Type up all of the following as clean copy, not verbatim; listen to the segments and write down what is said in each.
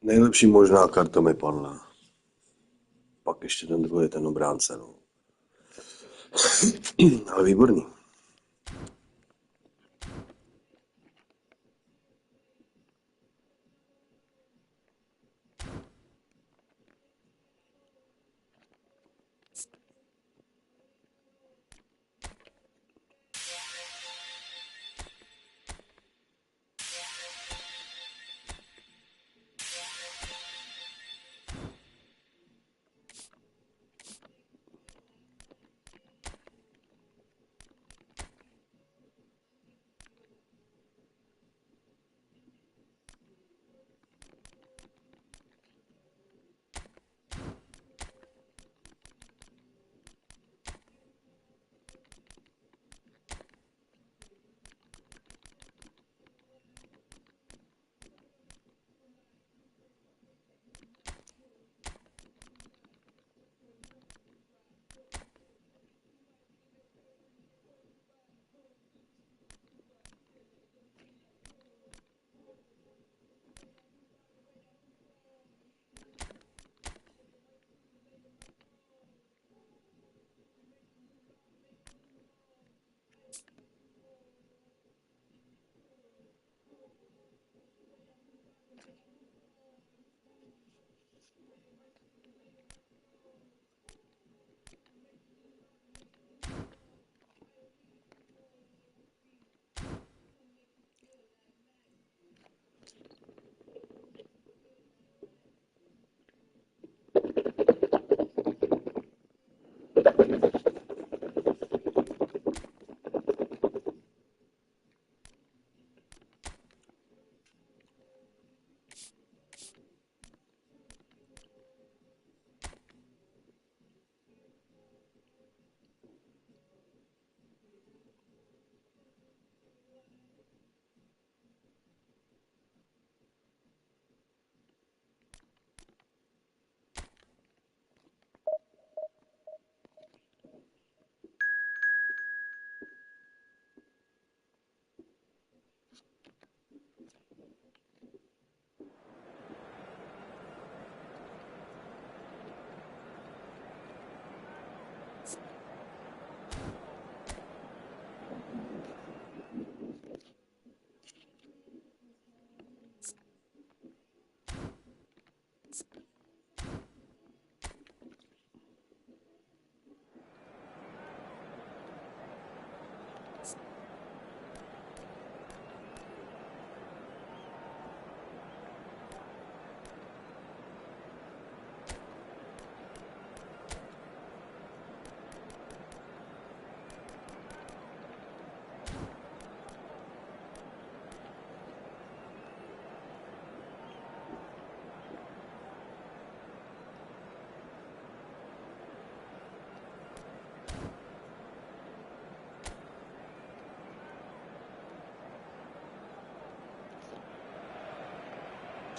Nejlepší možná karta mi padla. Pak ještě ten druhý, ten obránce, no. Ale výborný.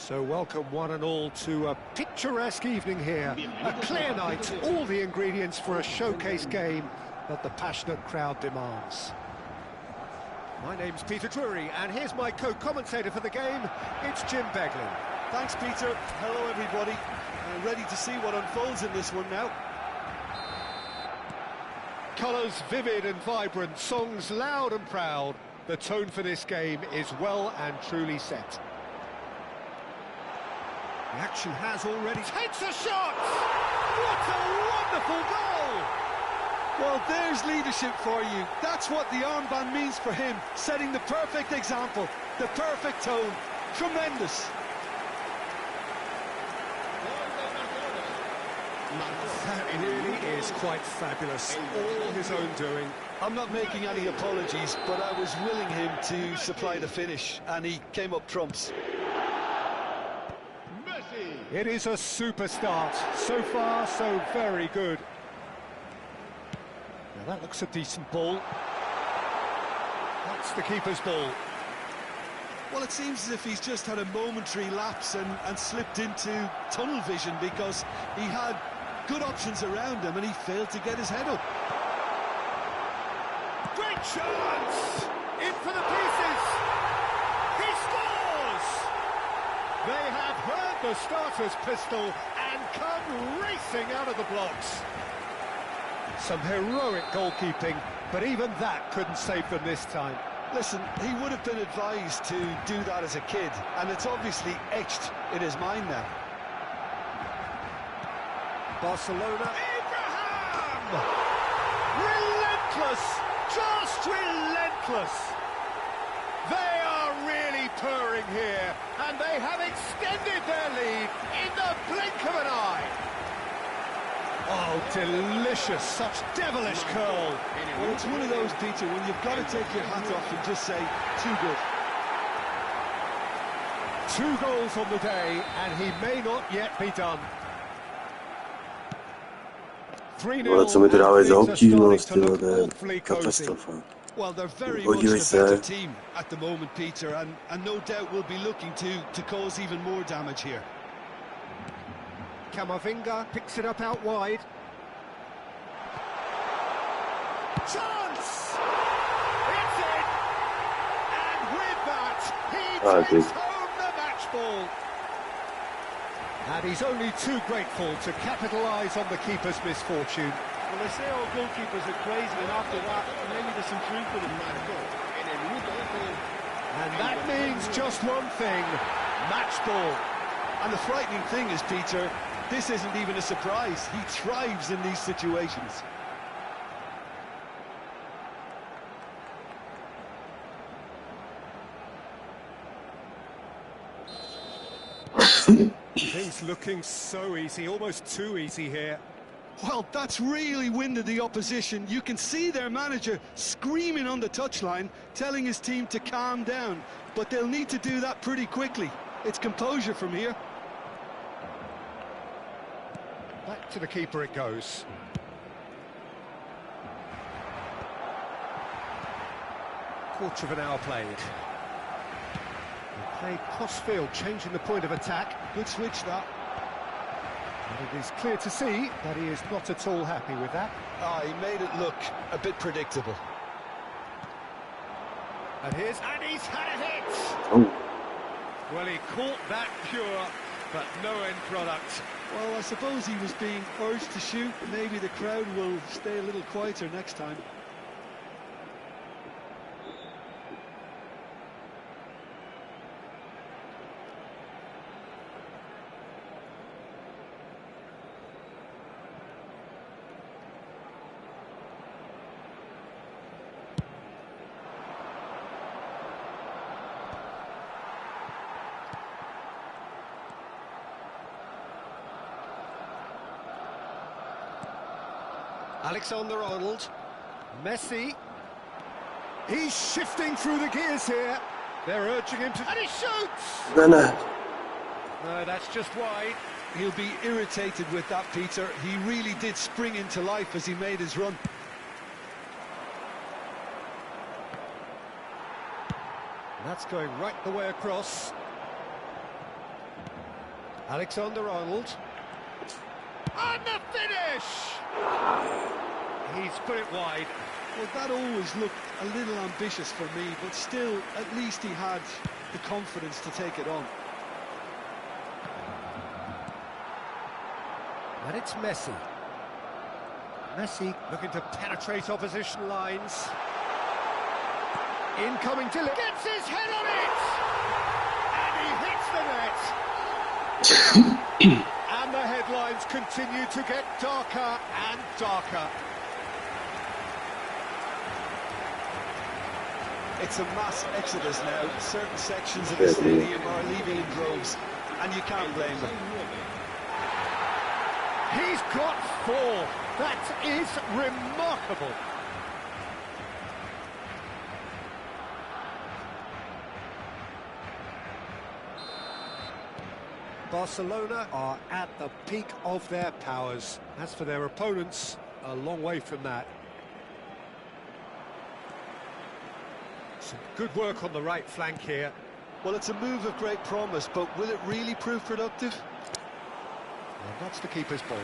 So welcome one and all to a picturesque evening here. A clear night, all the ingredients for a showcase game that the passionate crowd demands. My name's Peter Drury, and here's my co-commentator for the game, it's Jim Beglin. Thanks, Peter. Hello, everybody. Ready to see what unfolds in this one now. Colours vivid and vibrant, songs loud and proud. The tone for this game is well and truly set. The action has already... Takes a shot! What a wonderful goal! Well, there's leadership for you. That's what the armband means for him. Setting the perfect example, the perfect tone. Tremendous. That really is quite fabulous. All his own doing. I'm not making any apologies, but I was willing him to supply the finish, and he came up trumps. It is a super start. So far, so very good. Now that looks a decent ball. That's the keeper's ball. Well, it seems as if he's just had a momentary lapse and slipped into tunnel vision, because he had good options around him and he failed to get his head up. Great chance! In for the pieces! He scores! They have heard the starter's pistol and come racing out of the blocks. Some heroic goalkeeping, but even that couldn't save them this time. Listen, he would have been advised to do that as a kid, and it's obviously etched in his mind now. Barcelona. Abraham! Relentless! Just relentless! They are really purring here, and they have extended their lead in the blink of an eye. Oh, delicious, such devilish curl. Well, it's one of those, Peter, when you've got to take your hat off and just say, too good. 2 goals on the day, and he may not yet be done. 3-0, Ale co mi to dávají za and things are obtížnost, starting to tyhle, to look je awfully cozy. katastrofa. Well, they're very much Podívej the better se. team at the moment, Peter, and no doubt will be looking to cause even more damage here. Camavinga picks it up out wide. Chance! It's in! And with that, he takes home the match ball. And he's only too grateful to capitalise on the keeper's misfortune. Well, they say all goalkeepers are crazy, and after that, maybe there's some truth in it. And that means just one thing, match ball. And the frightening thing is, Peter, this isn't even a surprise. He thrives in these situations. Things looking so easy, almost too easy here. Well, that's really winded the opposition. You can see their manager screaming on the touchline, telling his team to calm down. But they'll need to do that pretty quickly. It's composure from here. Back to the keeper it goes. Quarter of an hour played. They play cross-field, changing the point of attack. Good switch, that. And it is clear to see that he is not at all happy with that. Ah, he made it look a bit predictable. And he's had a hit! Oh. Well, he caught that pure, but no end product. Well, I suppose he was being urged to shoot. Maybe the crowd will stay a little quieter next time. Alexander-Arnold, Messi, he's shifting through the gears here. They're urging him to... And he shoots! No. No, that's just wide. He'll be irritated with that, Peter. He really did spring into life as he made his run. That's going right the way across. Alexander-Arnold. And the finish! He's put it wide. Well, that always looked a little ambitious for me, but still, at least he had the confidence to take it on. And it's Messi. Messi looking to penetrate opposition lines. Incoming Dylan gets his head on it! And he hits the net! And the headlines continue to get darker and darker. It's a mass exodus now. Certain sections of the stadium are leaving in droves, and you can't blame them. He's got 4. That is remarkable. Barcelona are at the peak of their powers. As for their opponents, a long way from that. Some good work on the right flank here. Well, it's a move of great promise, but will it really prove productive? And that's the keeper's ball.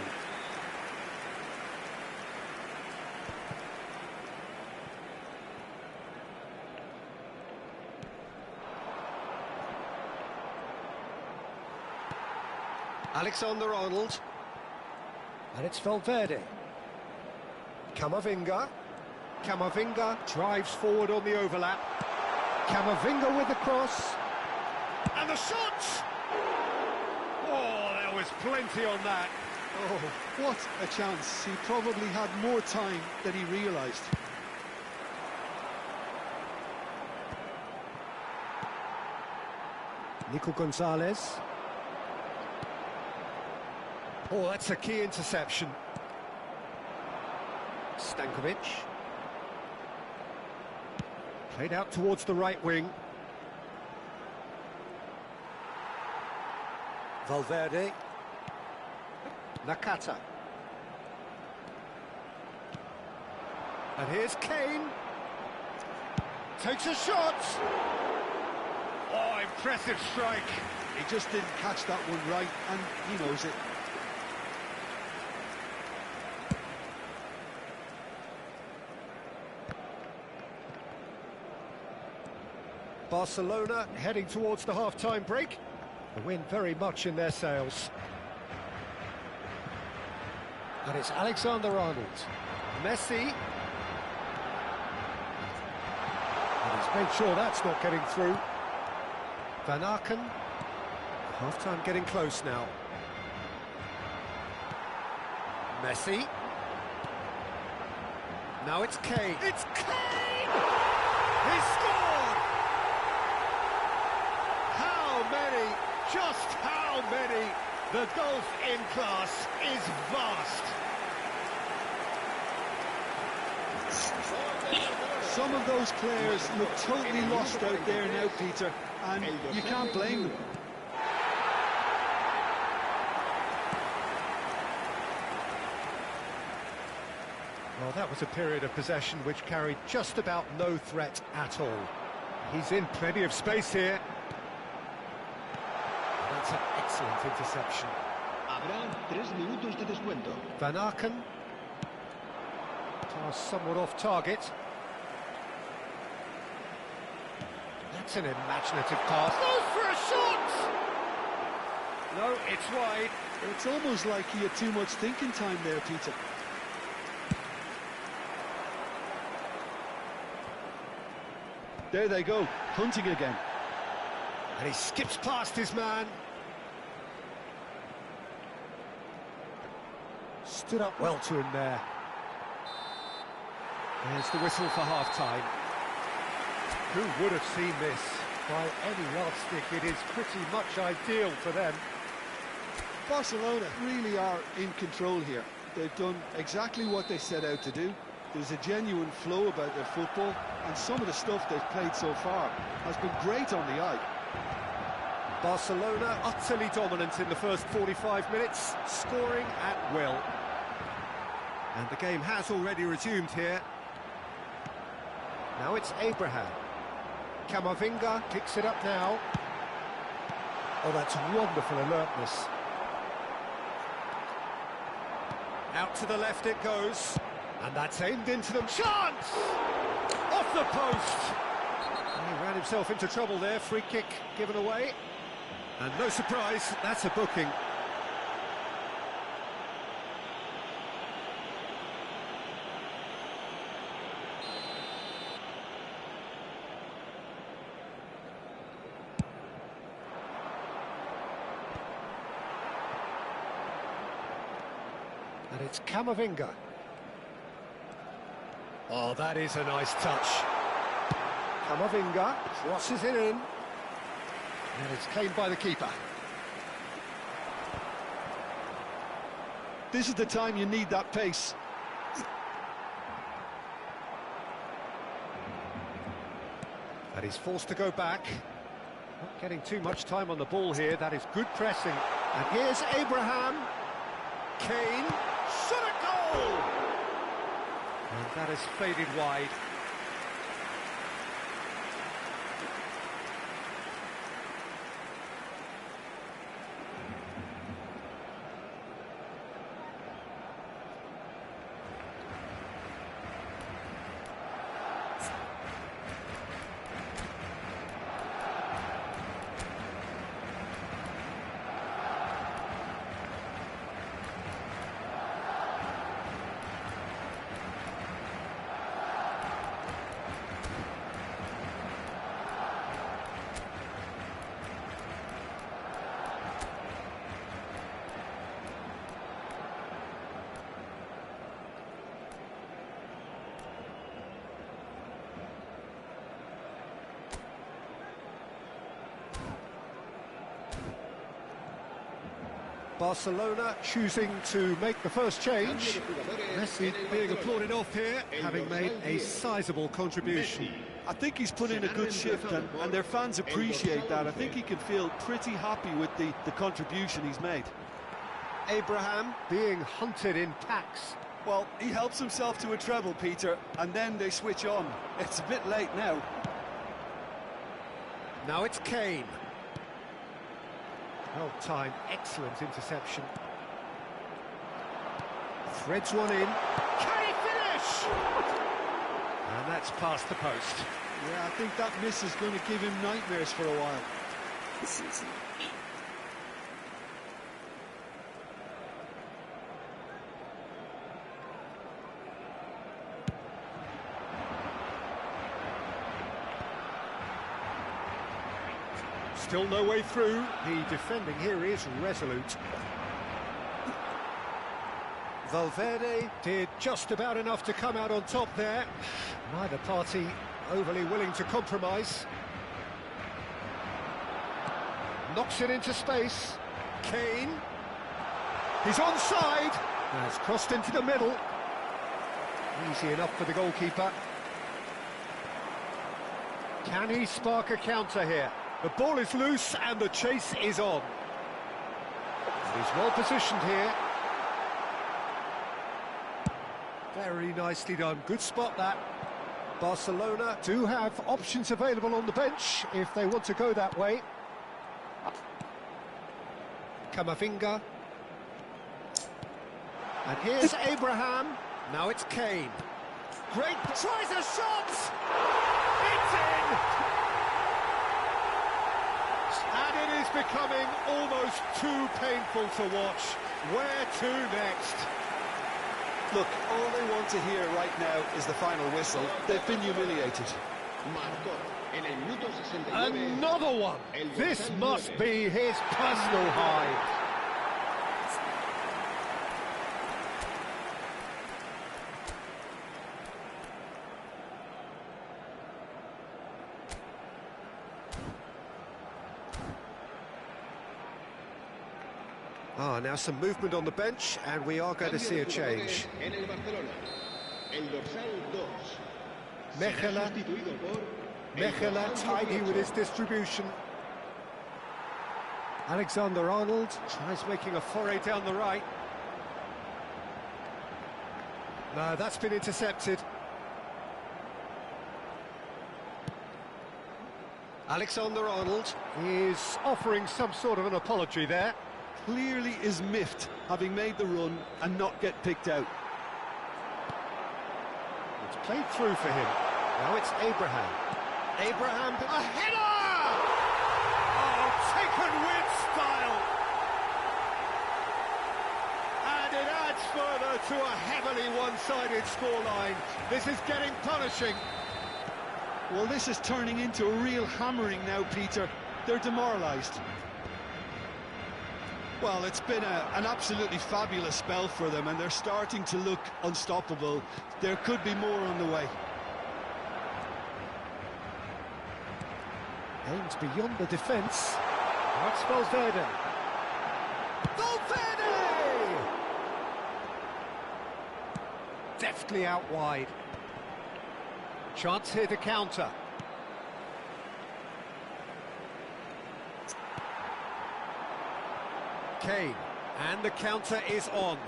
Alexander-Arnold. And it's Valverde. Camavinga. Camavinga drives forward on the overlap. Camavinga with the cross. And the shot! Oh, there was plenty on that. Oh, what a chance. He probably had more time than he realised. Nico Gonzalez. Oh, that's a key interception. Stankovic. Played out towards the right wing. Valverde. Nakata. And here's Kane. Takes a shot. Oh, impressive strike. He just didn't catch that one right, and he knows it. Barcelona heading towards the half-time break. The win very much in their sails. And it's Alexander-Arnold. Messi. And he's made sure that's not getting through. Van Aken. Half-time getting close now. Messi. Now it's Kane. It's Kane! He scored! How many? Just how many? The golf in class is vast. Some of those players look totally lost out there now, Peter, and you can't blame them. Well, that was a period of possession which carried just about no threat at all. He's in plenty of space here. That's an excellent interception. Habrá 3 minutos de descuento. Van Aken. Pass somewhat off target. That's an imaginative pass. Goes for a shot! No, it's wide. It's almost like he had too much thinking time there, Peter. There they go, hunting again. And he skips past his man. Stood up well to him there. There's the whistle for half-time. Who would have seen this? By any yardstick, it is pretty much ideal for them. Barcelona really are in control here. They've done exactly what they set out to do. There's a genuine flow about their football, and some of the stuff they've played so far has been great on the eye. Barcelona utterly dominant in the first 45 minutes, scoring at will. And the game has already resumed here. Now it's Abraham. Camavinga picks it up now. Oh, that's wonderful alertness. Out to the left it goes. And that's aimed into them. Chance! Off the post! And he ran himself into trouble there. Free kick given away. And no surprise, that's a booking. And it's Camavinga. Oh, that is a nice touch. Camavinga crosses it in. And it's claimed by the keeper. This is the time you need that pace. And he's forced to go back. Not getting too much time on the ball here. That is good pressing. And here's Abraham. Kane. Shot a goal! And that has faded wide. Barcelona choosing to make the first change. Messi being applauded off here, having made a sizable contribution. I think he's put in a good shift, and their fans appreciate that. I think he can feel pretty happy with the contribution he's made. Abraham being hunted in packs. Well, he helps himself to a treble, Peter, and then they switch on. It's a bit late now. Now it's Kane. Well timed, excellent interception. Threads one in. Can he finish? And that's past the post. Yeah, I think that miss is going to give him nightmares for a while. Still no way through. The defending here is resolute. Valverde did just about enough to come out on top there. Neither party overly willing to compromise. Knocks it into space. Kane. He's onside. Has crossed into the middle. Easy enough for the goalkeeper. Can he spark a counter here? The ball is loose and the chase is on. He's well positioned here. Very nicely done. Good spot that. Barcelona do have options available on the bench if they want to go that way. Camavinga. And here's Abraham. Now it's Kane. Great, tries a shot! It's in! And it is becoming almost too painful to watch. Where to next? Look, all they want to hear right now is the final whistle. They've been humiliated. Another one! This must be his personal high. Ah, now some movement on the bench, and we are going to see a change. Mejela tidy with his distribution. Alexander-Arnold tries making a foray down the right. No, that's been intercepted. Alexander-Arnold is offering some sort of an apology there. Clearly is miffed, having made the run and not get picked out. It's played through for him. Now it's Abraham. Abraham, a header! Oh, taken with style! And it adds further to a heavily one-sided scoreline. This is getting punishing. Well, this is turning into a real hammering now, Peter. They're demoralised. Well, it's been an absolutely fabulous spell for them, and they're starting to look unstoppable. There could be more on the way. Aims beyond the defence. That's Valverde. Valverde! Deftly out wide. Chance here to counter. Kane, and the counter is on.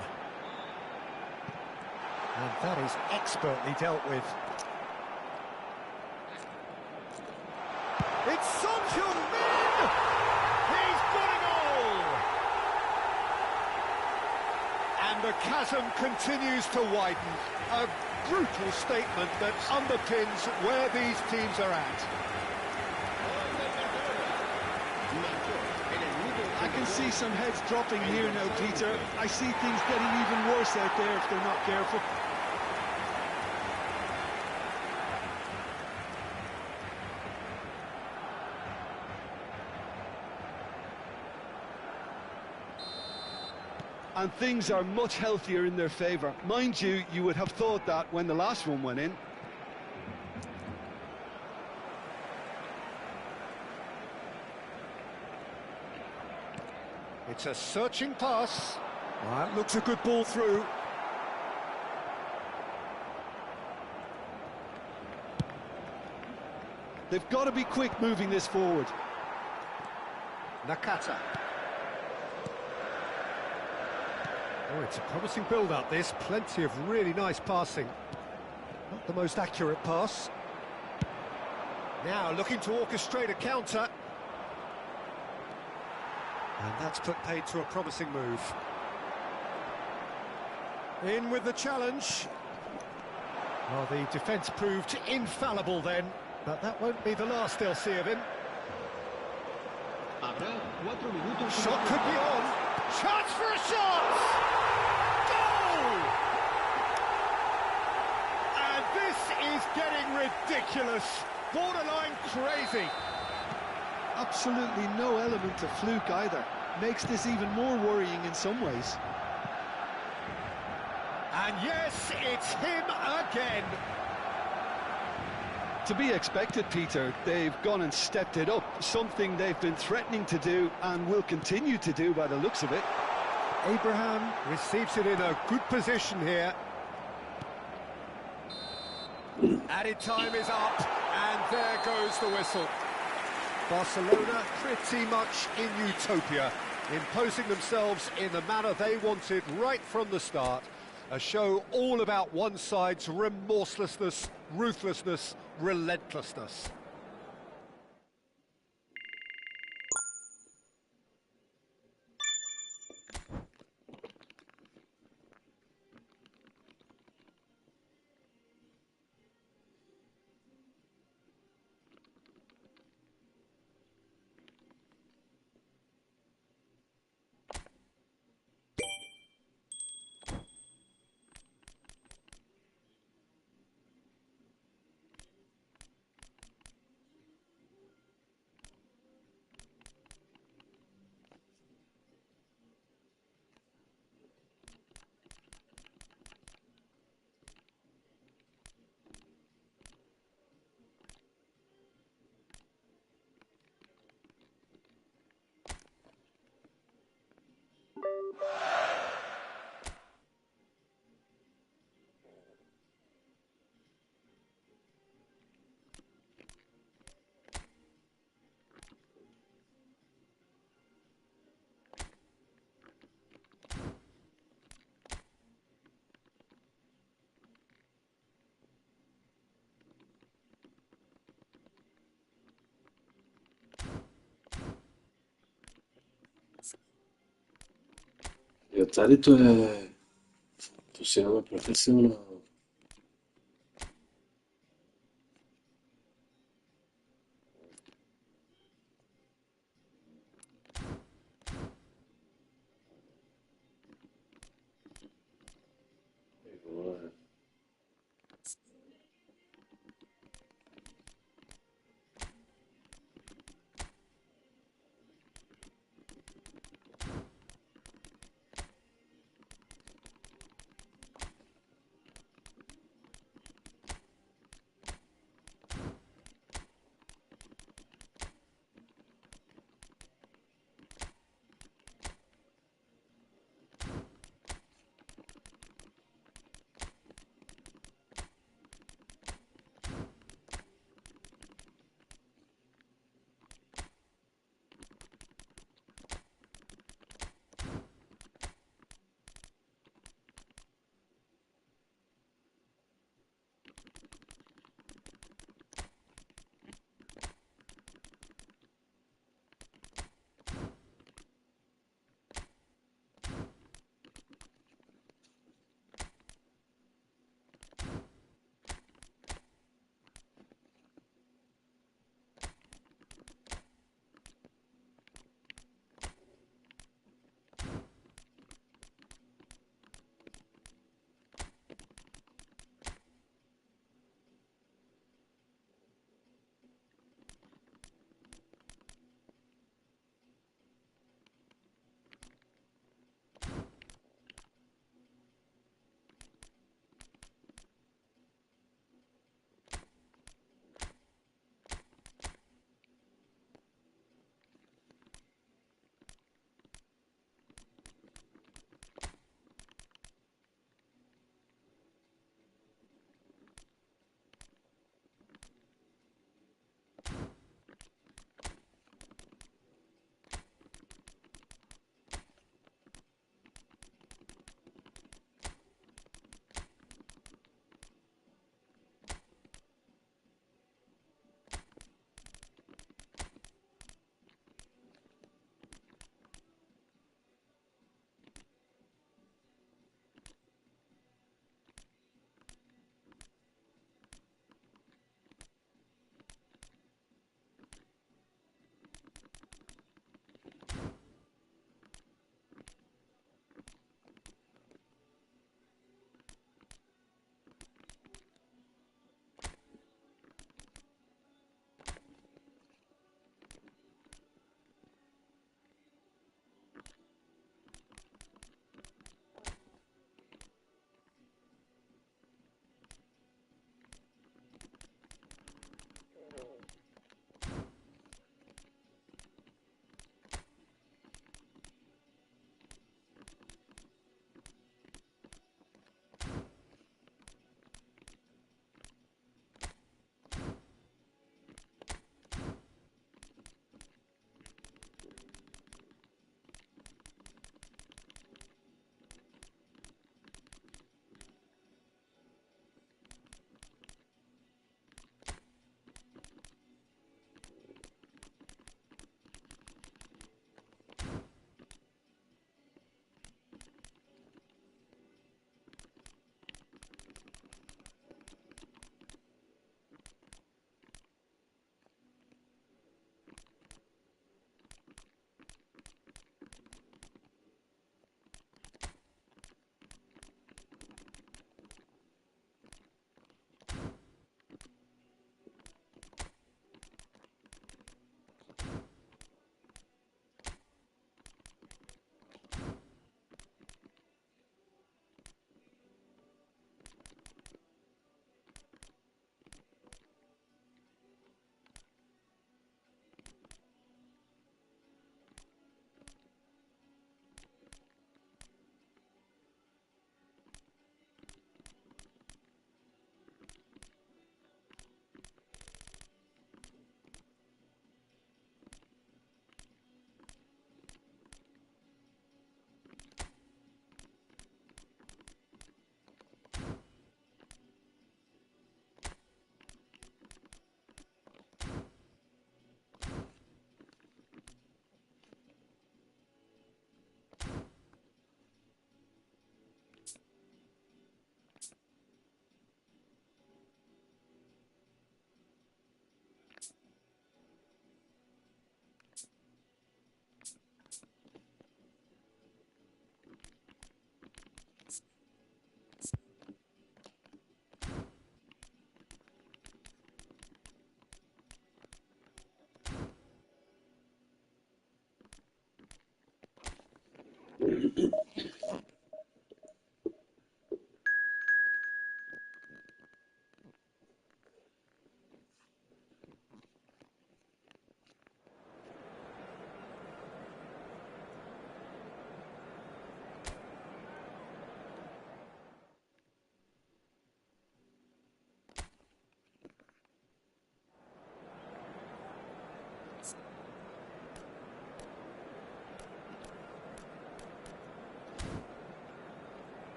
And that is expertly dealt with. It's Son Heung-min! He's got a goal! And the chasm continues to widen. A brutal statement that underpins where these teams are at. I can see some heads dropping here now, Peter. I see things getting even worse out there if they're not careful. And things are much healthier in their favour. Mind you, you would have thought that when the last one went in. It's a searching pass. That looks a good ball through. They've got to be quick moving this forward. Nakata. Oh, it's a promising build-up, this. Plenty of really nice passing. Not the most accurate pass. Now looking to orchestrate a counter. And that's put paid to a promising move. In with the challenge. Well, the defence proved infallible then, but that won't be the last they'll see of him. Habrá 4 minutos. Shot could be on. Chance for a shot! Goal! And this is getting ridiculous. Borderline crazy. Absolutely no element of fluke either. Makes this even more worrying in some ways. And yes, it's him again. To be expected, Peter. They've gone and stepped it up, something they've been threatening to do and will continue to do by the looks of it. Abraham receives it in a good position here. Added time is up, and there goes the whistle. Barcelona pretty much in utopia, imposing themselves in the manner they wanted right from the start. A show all about one side's remorselessness, ruthlessness, relentlessness. Jo, tady to je... To si máme profesionál. Ty vole.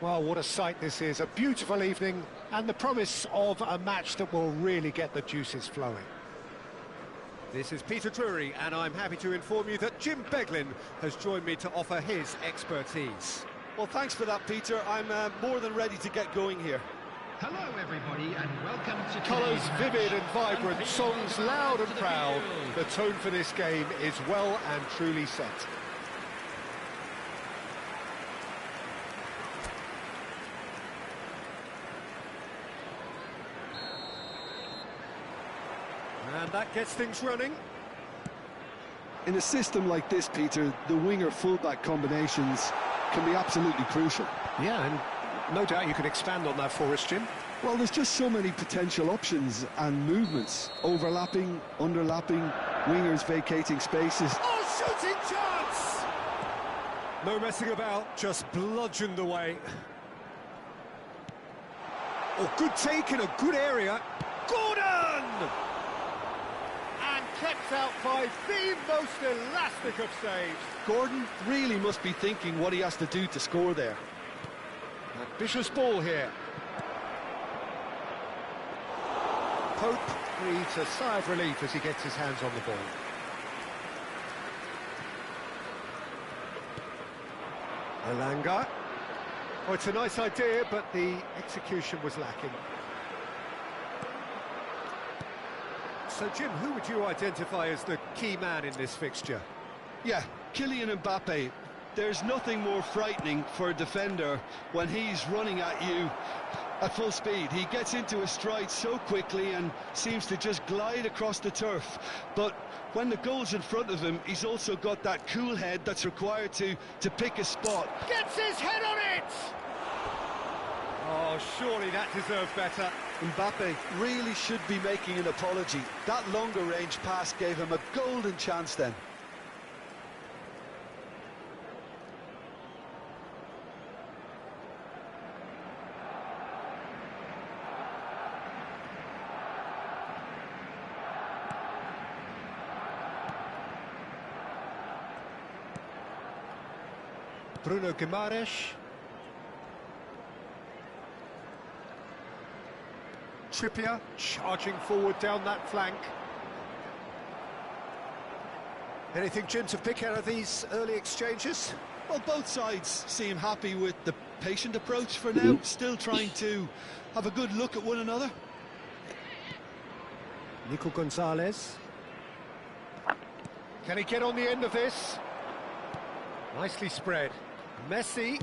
Well, what a sight this is. A beautiful evening and the promise of a match that will really get the juices flowing. This is Peter Drury, and I'm happy to inform you that Jim Beglin has joined me to offer his expertise. Well, thanks for that, Peter. I'm more than ready to get going here. Hello, everybody, and welcome to Colours today's vivid match. and vibrant, songs loud and proud. The tone for this game is well and truly set. And that gets things running. In a system like this, Peter, the winger-fullback combinations can be absolutely crucial. Yeah, and no doubt you can expand on that for us, Jim. Well, there's just so many potential options and movements. Overlapping, underlapping, wingers vacating spaces. Oh, shooting chance! No messing about, just bludgeoned away. Oh, good take in a good area. Gordon! And kept out by the most elastic of saves. Gordon really must be thinking what he has to do to score there. Ambitious ball here. Pope breathes a sigh of relief as he gets his hands on the ball. Elanga. Oh, it's a nice idea, but the execution was lacking. So, Jim, who would you identify as the key man in this fixture? Yeah, Kylian Mbappe. There's nothing more frightening for a defender when he's running at you at full speed. He gets into a stride so quickly and seems to just glide across the turf. But when the goal's in front of him, he's also got that cool head that's required to pick a spot. Gets his head on it! Oh, surely that deserved better. Mbappe really should be making an apology. That longer range pass gave him a golden chance then. Bruno Guimaraes. Trippier charging forward down that flank. Anything, Jim, to pick out of these early exchanges? Well, both sides seem happy with the patient approach for now, still trying to have a good look at one another. Nico Gonzalez. Can he get on the end of this? Nicely spread. Messi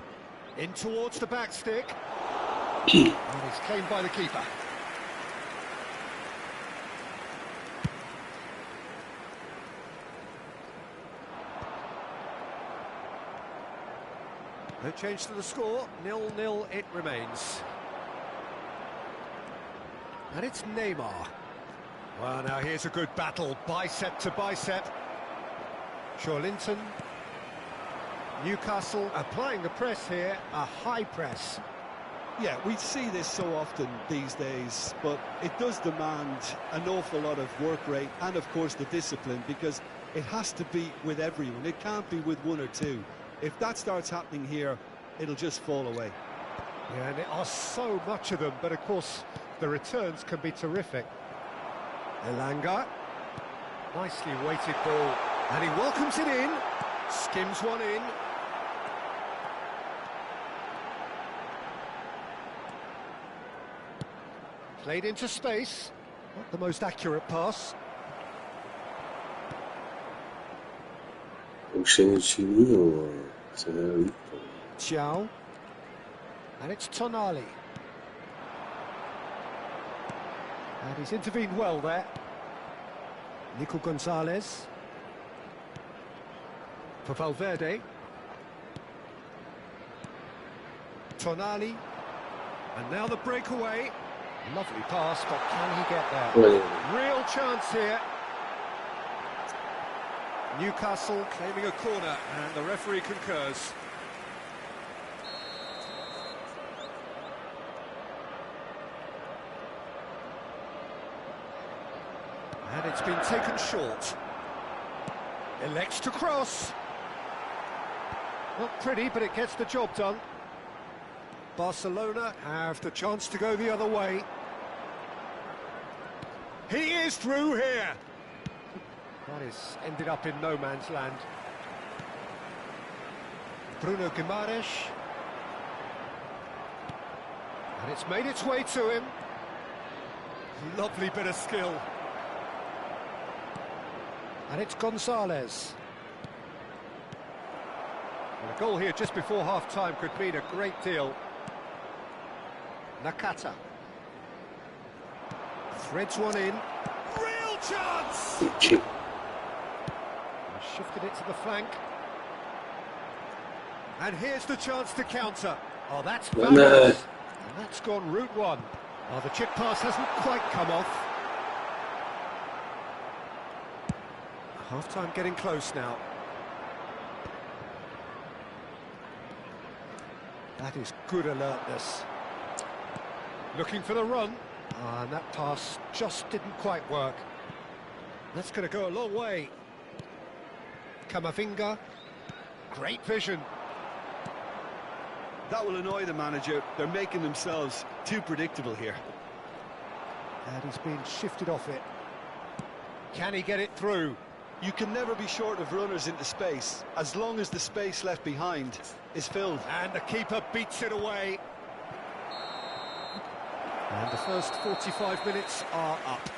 in towards the back stick. And he's claimed by the keeper. No change to the score, 0-0 it remains. And it's Neymar. Well, now here's a good battle, bicep to bicep. Linton. Newcastle applying the press here, a high press. Yeah, we see this so often these days, but it does demand an awful lot of work rate and, of course, the discipline, because it has to be with everyone. It can't be with one or two. If that starts happening here, it'll just fall away. Yeah, and there are so much of them, but of course the returns can be terrific. Elanga, nicely weighted ball, and he welcomes it in, skims one in. Played into space, not the most accurate pass. Už je něčí jiného, co je líp. Xiao, and it's Tonali. And he's intervened well there. Nico Gonzalez. For Valverde. Tonali. And now the breakaway. Lovely pass, but can he get there? Real chance here. Newcastle claiming a corner, and the referee concurs. And it's been taken short. Elects to cross. Not pretty, but it gets the job done. Barcelona have the chance to go the other way. He is through here. That is ended up in no man's land. Bruno Guimaraes. And it's made its way to him. Lovely bit of skill. And it's Gonzalez. And a goal here just before half-time could mean a great deal. Nakata. Threads one in. Real chance! And shifted it to the flank. And here's the chance to counter. Oh, that's fabulous. And that's gone route one. Oh, the chip pass hasn't quite come off. Half-time getting close now. That is good alertness. Looking for the run. And that pass just didn't quite work. That's going to go a long way. Camavinga. Great vision. That will annoy the manager. They're making themselves too predictable here. And he's been shifted off it. Can he get it through? You can never be short of runners into space, as long as the space left behind is filled. And the keeper beats it away. And the first 45 minutes are up.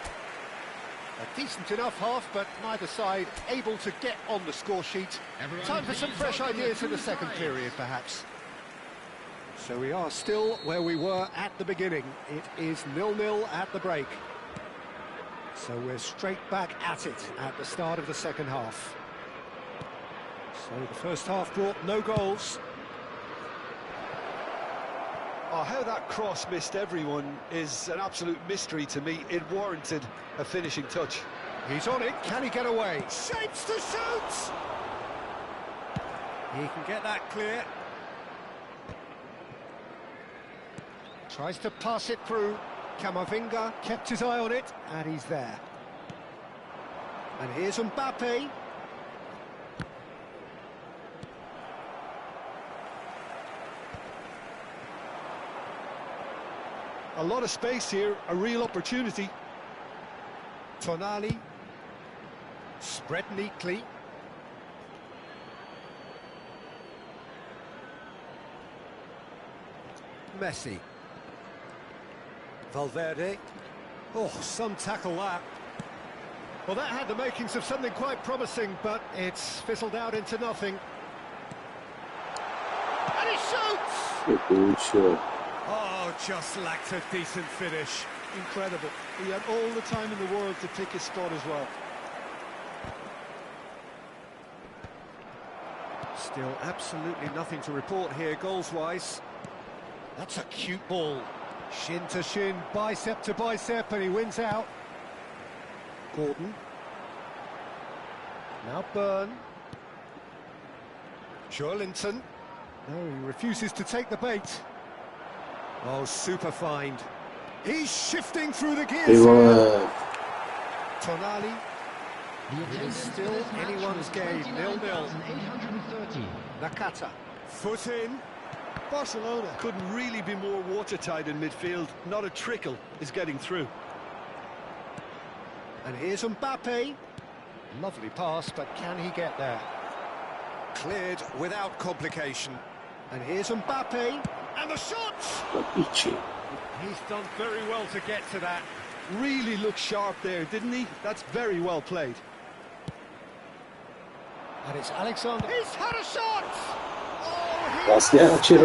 A decent enough half, but neither side able to get on the score sheet. Time for some fresh ideas in the second period, perhaps. So we are still where we were at the beginning. It is 0-0 at the break. So we're straight back at it at the start of the second half. So the first half brought no goals. Oh, how that cross missed everyone is an absolute mystery to me. It warranted a finishing touch. He's on it. Can he get away? Shapes to shoot! He can get that clear. Tries to pass it through. Camavinga kept his eye on it, and he's there. And here's Mbappe. A lot of space here, a real opportunity. Tonali. Spread neatly. Messi. Valverde. Oh, some tackle that. Well, that had the makings of something quite promising, but it's fizzled out into nothing. And he shoots! Oh, just lacked a decent finish. Incredible. He had all the time in the world to pick his spot as well. Still absolutely nothing to report here, goals-wise. That's a cute ball. Shin to shin, bicep to bicep, and he wins out. Gordon. Now Byrne. Joelinton. No, he refuses to take the bait. Oh, super find. He's shifting through the gears here. Tonali. It's still anyone's game, 0-0. Nakata. Foot in. Barcelona couldn't really be more watertight in midfield. Not a trickle is getting through. And here's Mbappe. Lovely pass, but can he get there? Cleared without complication. And here's Mbappe. And the shot! He's done very well to get to that. Really looked sharp there, didn't he? That's very well played. And it's Alexander. He's had a shot! Oh, Vlastně radši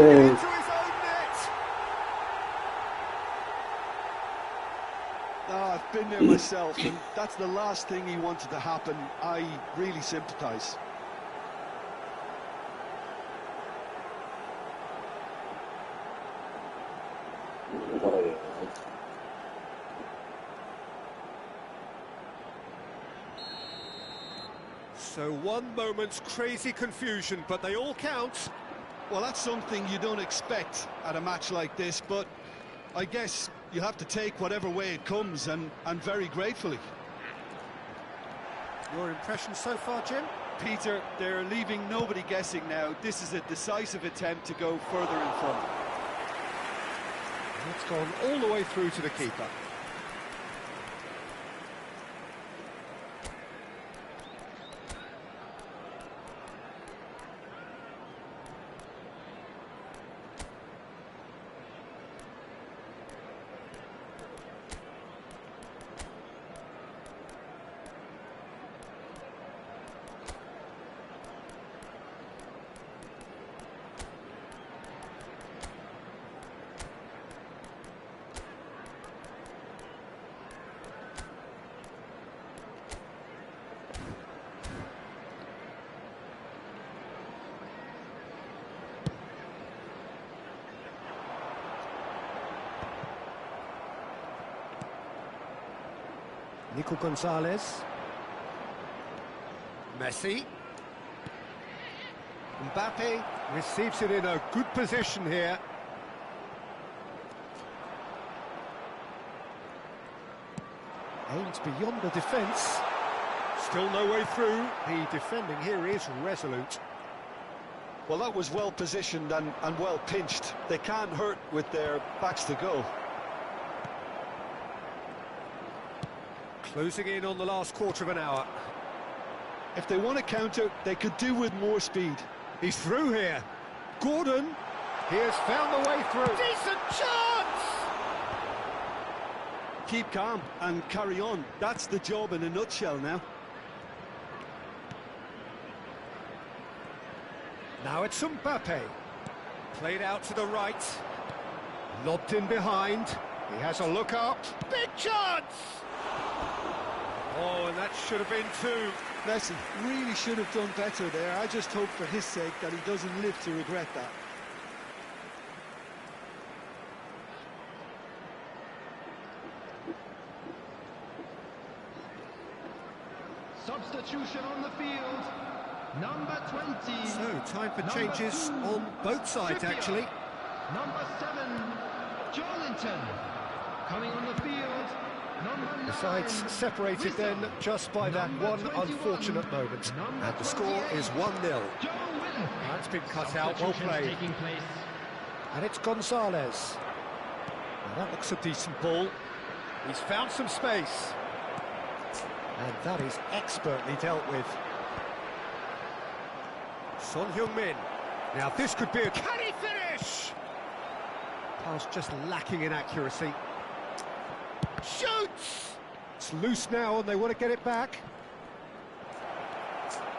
I've been there myself, and that's the last thing he wanted to happen. I really sympathise. So one moment's crazy confusion, but they all count. Well, that's something you don't expect at a match like this, but I guess you have to take whatever way it comes, and very gratefully. Your impression so far, Jim? Peter, they're leaving nobody guessing now. This is a decisive attempt to go further in front. It's gone all the way through to the keeper. Nico Gonzalez. Messi. Mbappe receives it in a good position here. Aims beyond the defence. Still no way through. The defending here is resolute. Well, that was well positioned and well pinched. They can't hurt with their backs to goal. Closing in on the last quarter of an hour. If they want to counter, they could do with more speed. He's through here. Gordon. He has found the way through. Decent chance! Keep calm and carry on. That's the job in a nutshell now. Now it's Mbappe. Played out to the right. Lobbed in behind. He has a look up. Big chance! Oh, and that should have been two. Messi really should have done better there. I just hope for his sake that he doesn't live to regret that. Substitution on the field. Number 20. So, time for Number changes 2, on both sides, Živě. actually. Number 7, Jolinton. Coming on the field. Number 9. The sides separated then just by that Number one 21. unfortunate moment. Number And the score 28. is 1-0. That's been cut out, well played. Taking place. And it's Gonzalez. Now that looks a decent ball. He's found some space. And that is expertly dealt with. Son Heung-min. Now this could be a... Can he finish? Pass just lacking in accuracy. Shoots! It's loose now and they want to get it back.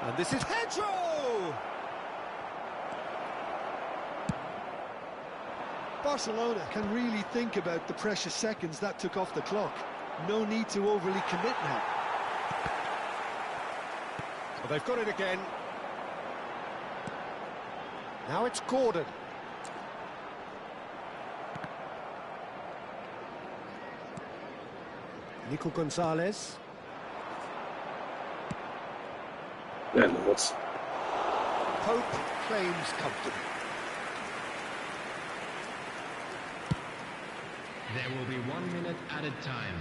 And this is Pedro! Barcelona can really think about the precious seconds that took off the clock. No need to overly commit now. Well, they've got it again. Now it's Gordon. Nico Gonzalez. Ne, no moc. Pope claims comfortably. There will be 1 minute added time.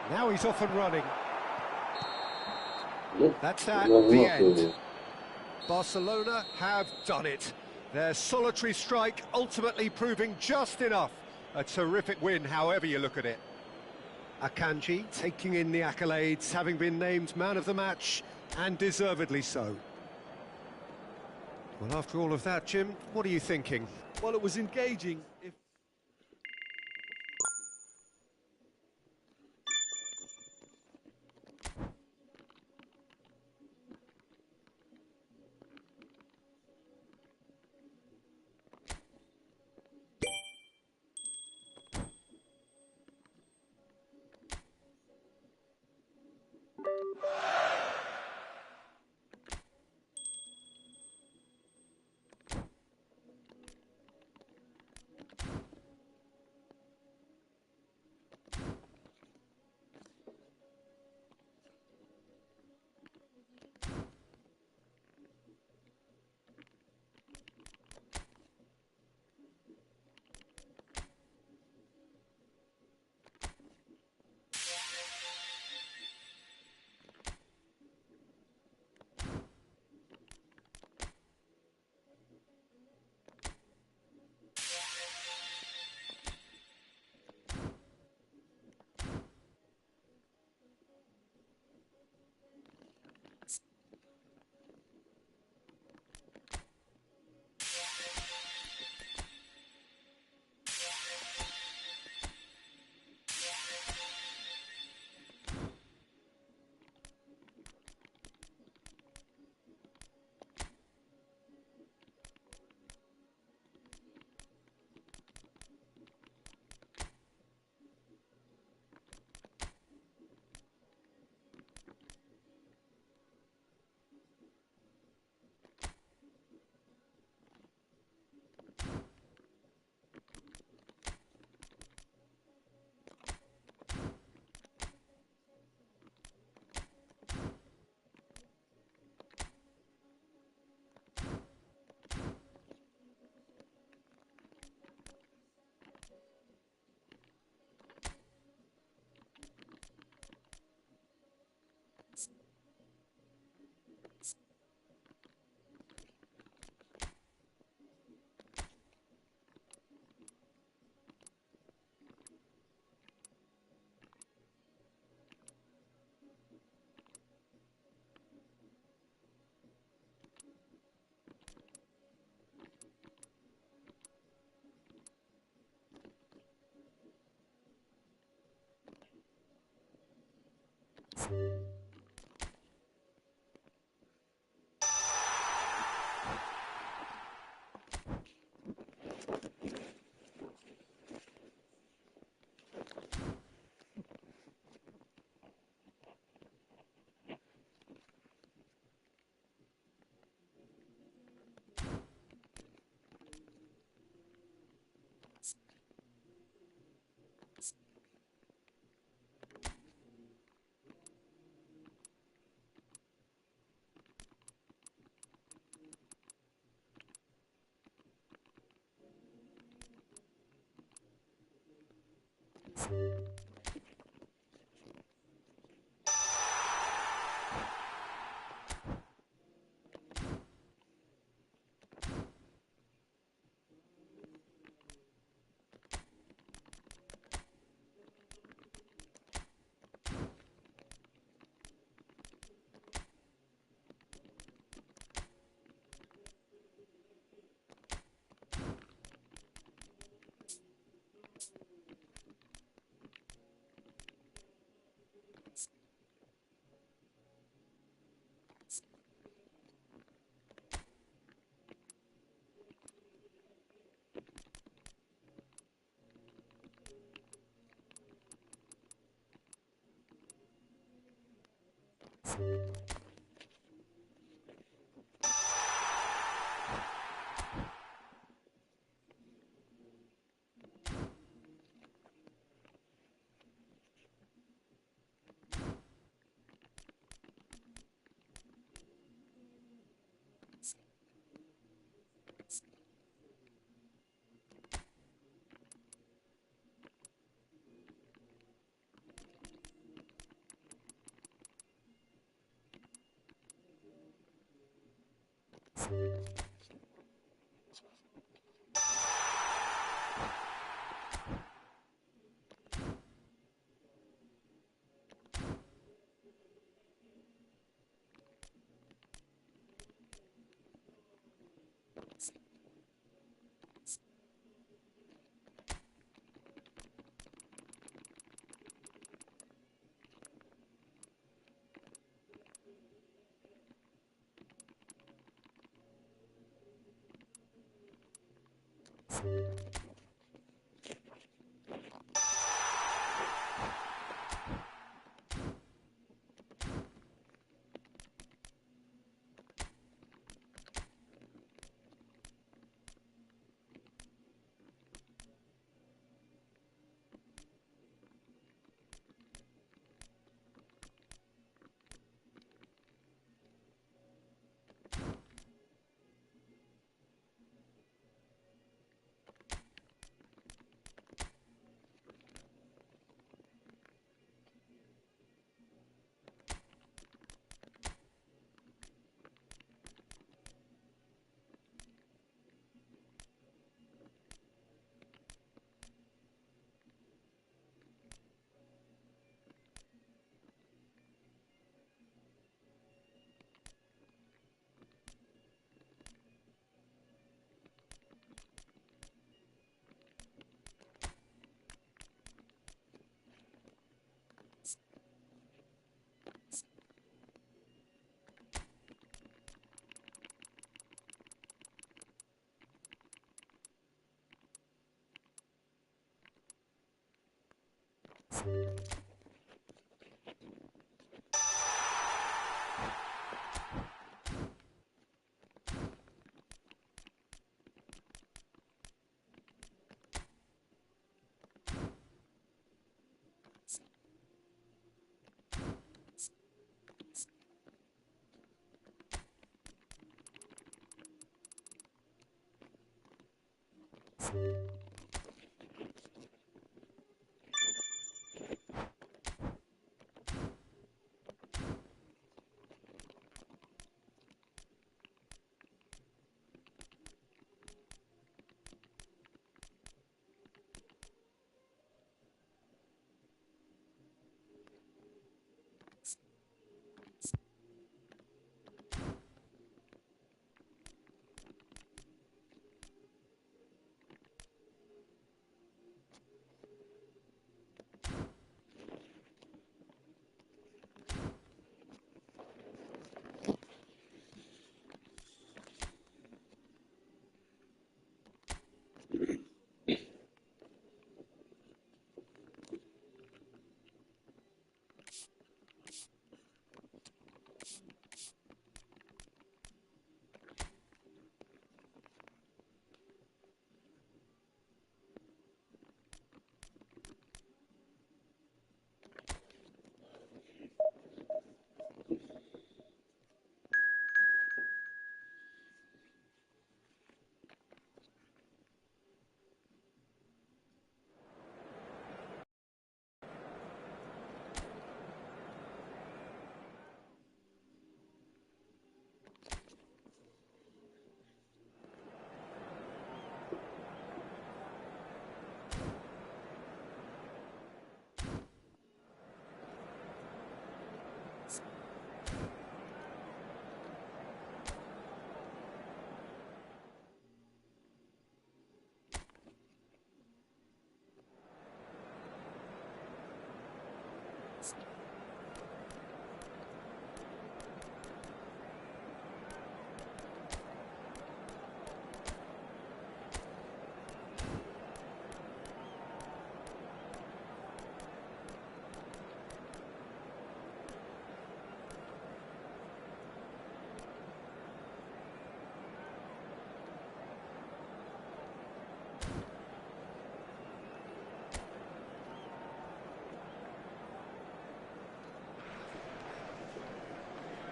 Now he's off and running. No, That's that, no, the no, end. no. Barcelona have done it. Their solitary strike ultimately proving just enough. A terrific win, however you look at it. Akanji taking in the accolades, having been named man of the match, and deservedly so. Well, after all of that, Jim, what are you thinking? Well, it was engaging. If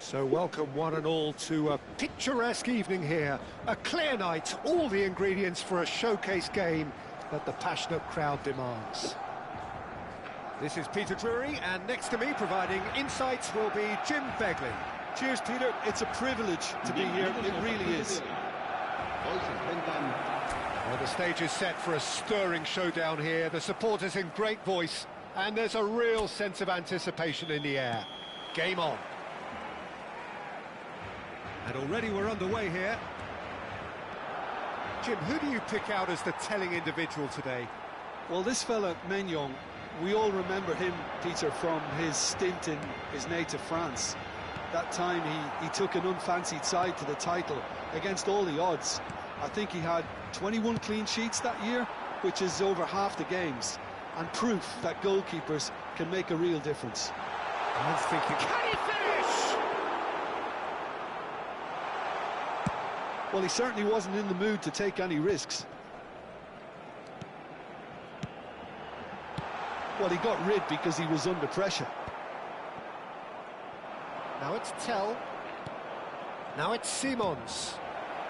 So welcome one and all to a picturesque evening here. A clear night, all the ingredients for a showcase game that the passionate crowd demands. This is Peter Drury, and next to me providing insights will be Jim Begley. Cheers, Peter. It's a privilege to be here. It really is. Well, the stage is set for a stirring showdown here. The supporters in great voice, and there's a real sense of anticipation in the air. Game on. And already we're underway here. Jim, who do you pick out as the telling individual today? Well, this fella, Maignan, we all remember him, Peter, from his stint in his native France. That time he took an unfancied side to the title against all the odds. I think he had 21 clean sheets that year, which is over half the games, and proof that goalkeepers can make a real difference. I was thinking, can he finish? Well, he certainly wasn't in the mood to take any risks. Well, he got rid because he was under pressure. Now it's Tell. Now it's Simons.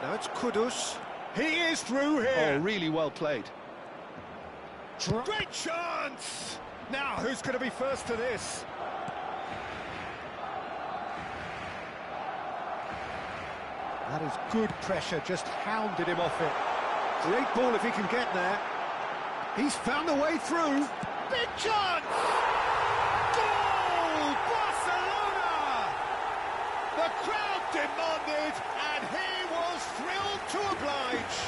Now it's Kudus. He is through here. Oh, really well played. Great chance! Now, who's going to be first to this? That is good pressure, just hounded him off it. Great ball if he can get there. He's found a way through. Big chance! Goal! Barcelona! The crowd demanded, and he was thrilled to oblige.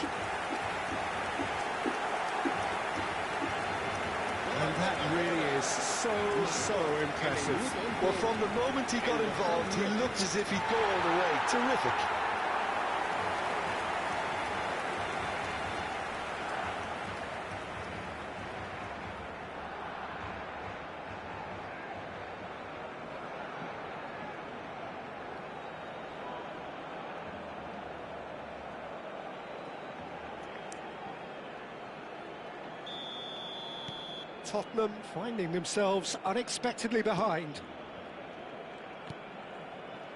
And that really is so impressive. Well, from the moment he got involved, he looked as if he'd go all the way. Terrific. Tottenham finding themselves unexpectedly behind.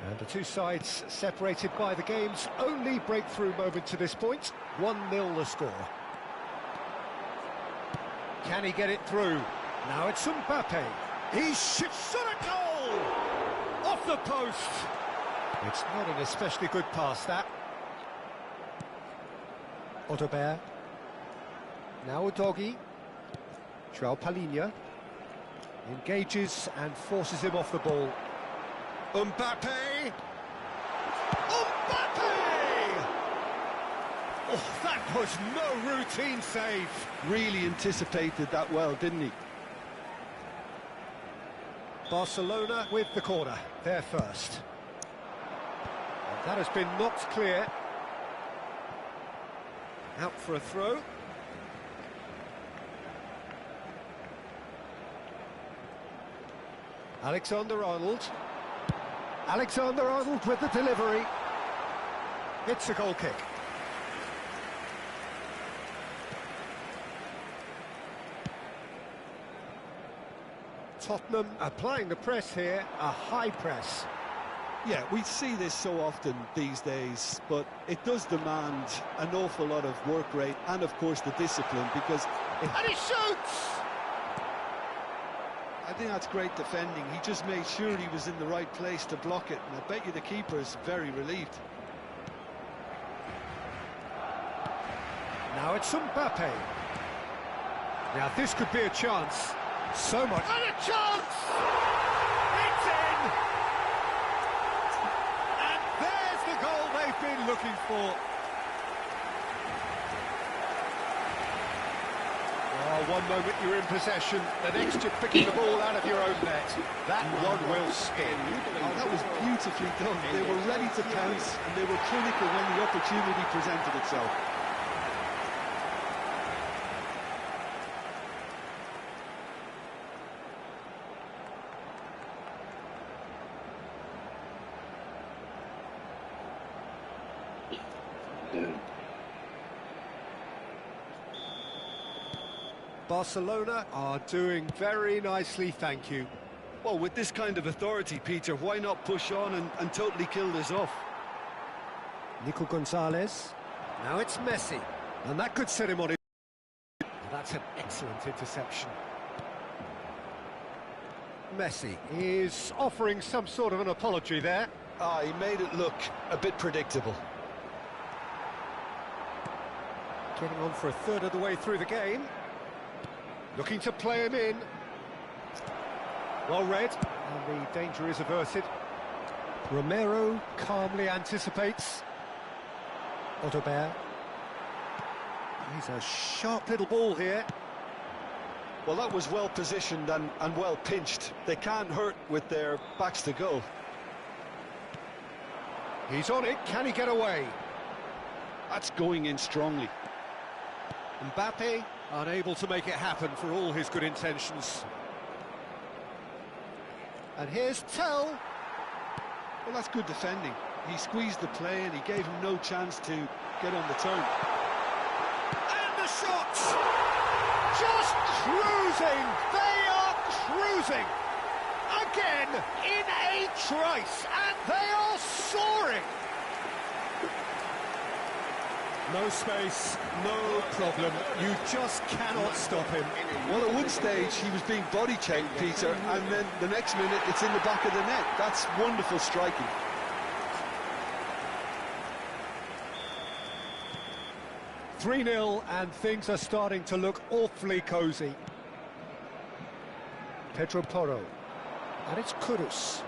And the two sides separated by the game's only breakthrough moment to this point. 1-0 the score. Can he get it through? Now it's Mbappe. He shoots at a goal! Off the post! It's not an especially good pass, that. Odobert. Now Udogi. João Palhinha engages and forces him off the ball. Mbappe! Mbappe! Oh, that was no routine save. Really anticipated that well, didn't he? Barcelona with the corner, they're first. And that has been knocked clear. Out for a throw. Alexander-Arnold. Alexander-Arnold with the delivery. It's a goal kick. Tottenham applying the press here, a high press. Yeah, we see this so often these days, but it does demand an awful lot of work rate and, of course, the discipline, because... And he shoots! I think that's great defending. He just made sure he was in the right place to block it, and I bet you the keeper's very relieved. Now it's Mbappe. Now this could be a chance. So much. And a chance! It's in! And there's the goal they've been looking for. Oh, one moment you're in possession, the next you're picking the ball out of your own net. That one will spin. Oh, that was beautifully done. They were ready to pounce, and they were clinical when the opportunity presented itself. Barcelona are doing very nicely, thank you. Well, with this kind of authority, Peter, why not push on and totally kill this off? Nico Gonzalez. Now it's Messi. And that could set him on his... That's an excellent interception. Messi is offering some sort of an apology there. Ah, he made it look a bit predictable. Getting on for a third of the way through the game. Looking to play him in. Well read, and the danger is averted. Romero calmly anticipates. Odobert. He's a sharp little ball here. Well, that was well positioned and well pinched. They can't hurt with their backs to goal. He's on it, can he get away? That's going in strongly. Mbappe unable to make it happen for all his good intentions. And here's Tell. Well, that's good defending. He squeezed the play and he gave him no chance to get on the turn. And the shots! Just cruising! They are cruising! Again, in a trice, and they are soaring! No space, no problem. You just cannot stop him. Well, at one stage he was being body checked, Peter, and then the next minute it's in the back of the net. That's wonderful striking. "3-0, and things are starting to look awfully cosy. Pedro Porro, and it's Kudus.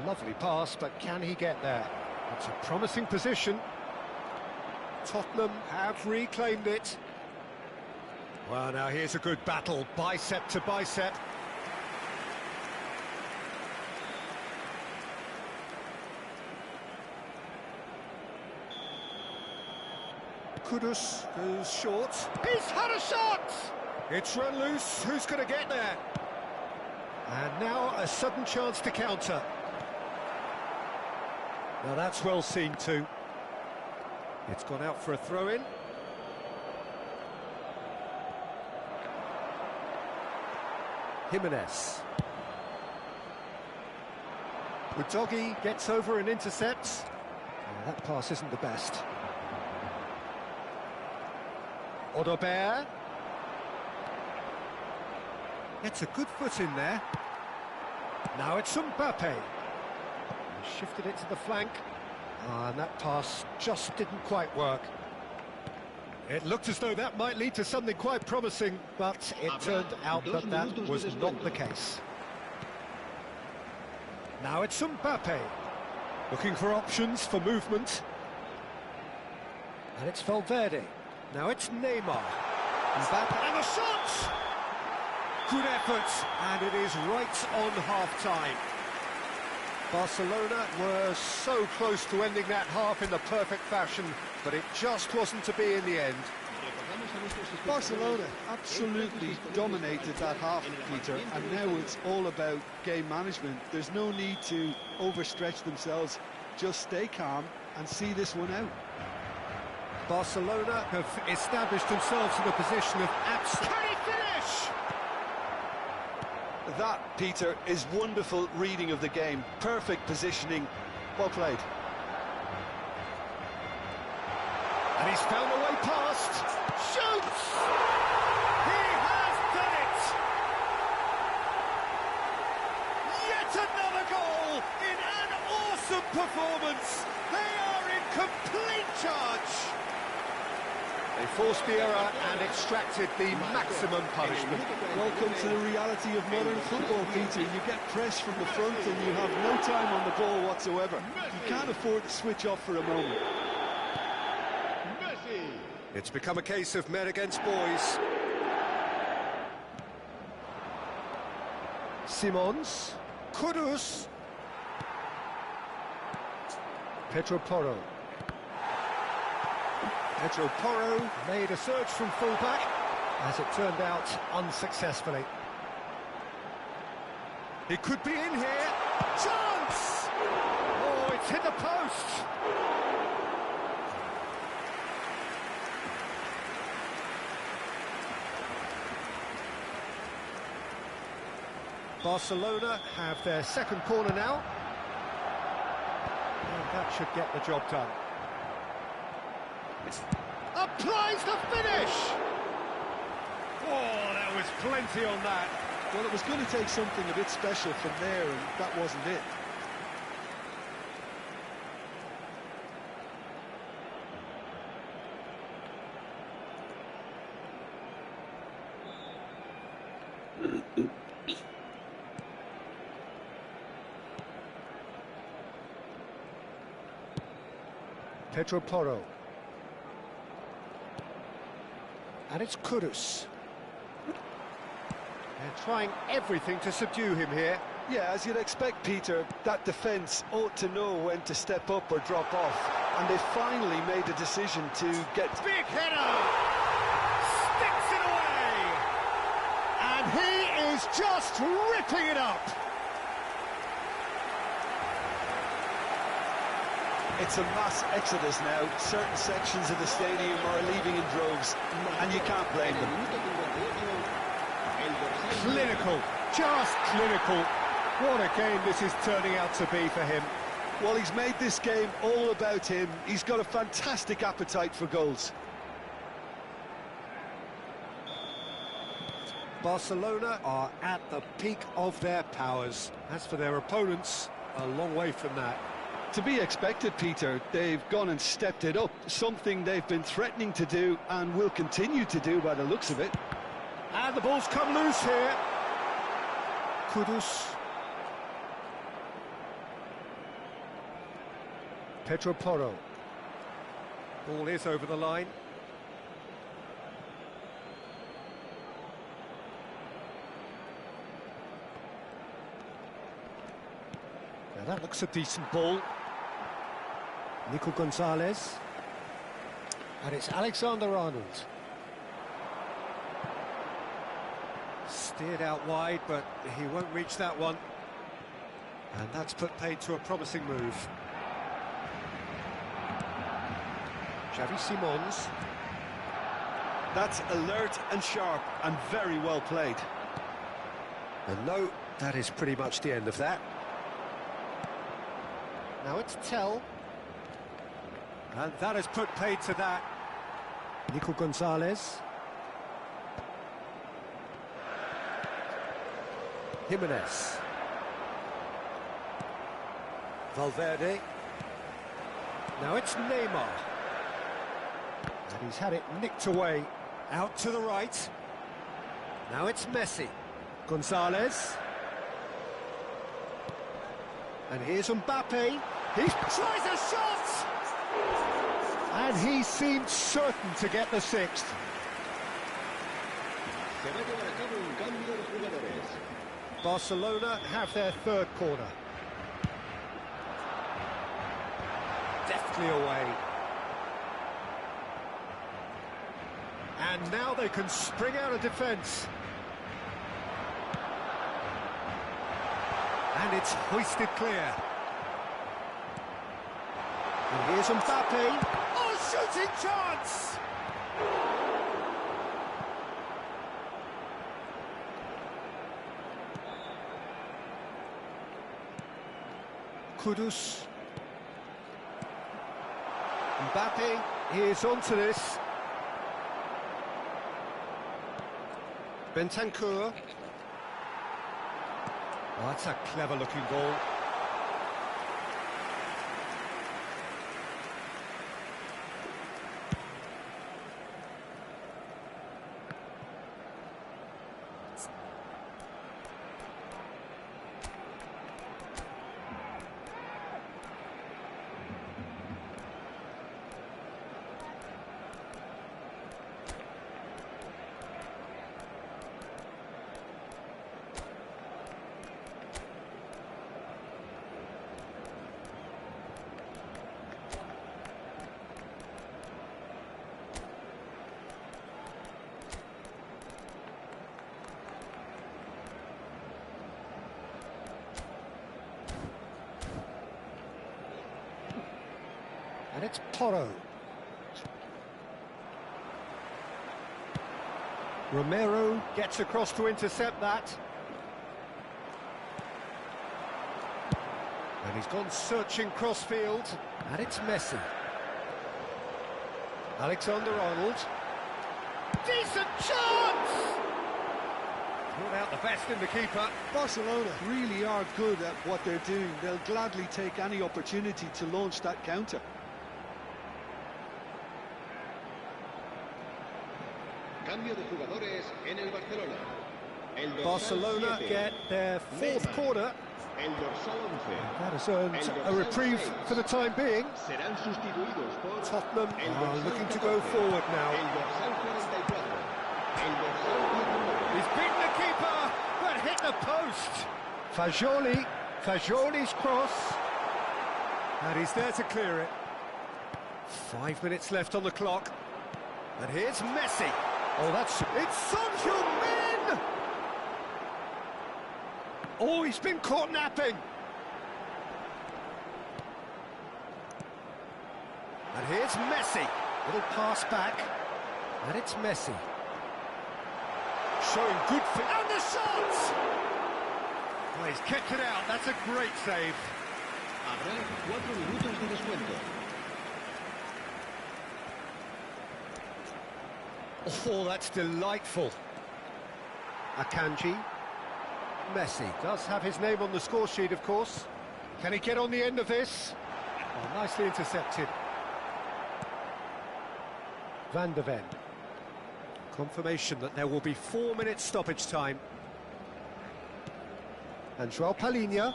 Lovely pass, but can he get there? It's a promising position. Tottenham have reclaimed it. Well, now here's a good battle, bicep to bicep. Kudus goes short. He's had a shot! It's run loose. Who's going to get there? And now a sudden chance to counter. Now that's well seen too. It's gone out for a throw-in. Jimenez. Udogi gets over and intercepts. That pass isn't the best. Odobert. Gets a good foot in there. Now it's Mbappe. He shifted it to the flank. And that pass just didn't quite work. It looked as though that might lead to something quite promising, but it turned out that that was not the case. Now it's Mbappe, looking for options for movement. And it's Valverde. Now it's Neymar. Mbappe, and a shot! Good effort, and it is right on half-time. Barcelona were so close to ending that half in the perfect fashion, but it just wasn't to be in the end. Barcelona absolutely dominated that half, Peter, and now it's all about game management. There's no need to overstretch themselves. Just stay calm and see this one out. Barcelona have established themselves in a position of absolute... Can he finish? That, Peter, is wonderful reading of the game. Perfect positioning. Well played. And he's found a way past. Shoots! He has done it! Yet another goal in an awesome performance. They are in complete charge. They forced the error and extracted the maximum punishment. Welcome to the reality of modern football, Peter. You get pressed from the front and you have no time on the ball whatsoever. You can't afford to switch off for a moment. It's become a case of men against boys. Simons, Kudus, Pedro Porro. Pedro Porro made a surge from fullback, as it turned out, unsuccessfully. He could be in here. Chance! Oh, it's hit the post. Barcelona have their second corner now. And that should get the job done. Applies the finish! Oh, there was plenty on that. Well, it was going to take something a bit special from there, and that wasn't it. Pedro Porro. And it's Kudus. They're trying everything to subdue him here. Yeah, as you'd expect, Peter, that defence ought to know when to step up or drop off. And they finally made a decision to get... Big header! Sticks it away! And he is just ripping it up! It's a mass exodus now. Certain sections of the stadium are leaving in droves, and you can't blame them. Clinical, just clinical. What a game this is turning out to be for him. Well, he's made this game all about him. He's got a fantastic appetite for goals. Barcelona are at the peak of their powers. As for their opponents, a long way from that. To be expected, Peter. They've gone and stepped it up, something they've been threatening to do and will continue to do by the looks of it. And the ball's come loose here. Kudus. Pedro Porro. Ball is over the line. Now that looks a decent ball. Nico Gonzalez. And it's Alexander-Arnold. Steered out wide, but he won't reach that one. And that's put paid to a promising move. Xavi Simons. That's alert and sharp and very well played. And no, that is pretty much the end of that. Now it's Tell. And that has put paid to that. Nico Gonzalez. Jimenez. Valverde. Now it's Neymar. And he's had it nicked away. Out to the right. Now it's Messi. Gonzalez. And here's Mbappe. He tries a shot! And he seemed certain to get the sixth. Barcelona have their third corner. Deftly away. And now they can spring out of defence. And it's hoisted clear. And here's Mbappe. Oh, shooting chance! Kudus. Mbappe is onto this. Bentancur. Oh, that's a clever-looking ball. And it's Porro. Romero gets across to intercept that. And he's gone searching crossfield, and it's Messi. Alexander-Arnold. Decent chance! Brought out the best in the keeper. Barcelona really are good at what they're doing. They'll gladly take any opportunity to launch that counter. Cambio de jugadores en el Barcelona. Barcelona get their fourth corner. El dorsal 11. That has earned a reprieve for the time being. Serán sustituidos por Tottenham el are dorsal looking to 14. go forward now. El dorsal 44. El dorsal 19. He's beaten the keeper, but hit the post. Fagioli's cross. And he's there to clear it. 5 minutes left on the clock. And here's Messi. Oh, it's Son Heung-min! Oh, he's been caught napping. And here's Messi. Little pass back. And it's Messi. Showing good fit. And the shot! Well, he's kept it out. That's a great save. Habrá 4 minutos de descuento. Oh, that's delightful. Akanji. Messi does have his name on the score sheet, of course. Can he get on the end of this? Oh, nicely intercepted. Van der Ven. Confirmation that there will be 4 minutes stoppage time. And João Palhinha.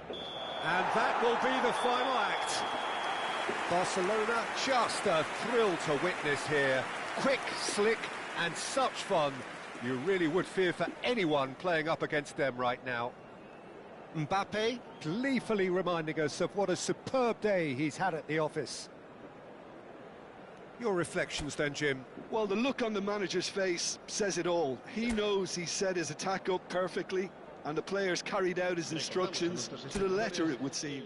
And that will be the final act. Barcelona, just a thrill to witness here. Quick, slick, and such fun. You really would fear for anyone playing up against them right now. Mbappe gleefully reminding us of what a superb day he's had at the office. Your reflections then, Jim? Well, the look on the manager's face says it all. He knows he set his attack up perfectly, and the players carried out his instructions to the letter, it would seem.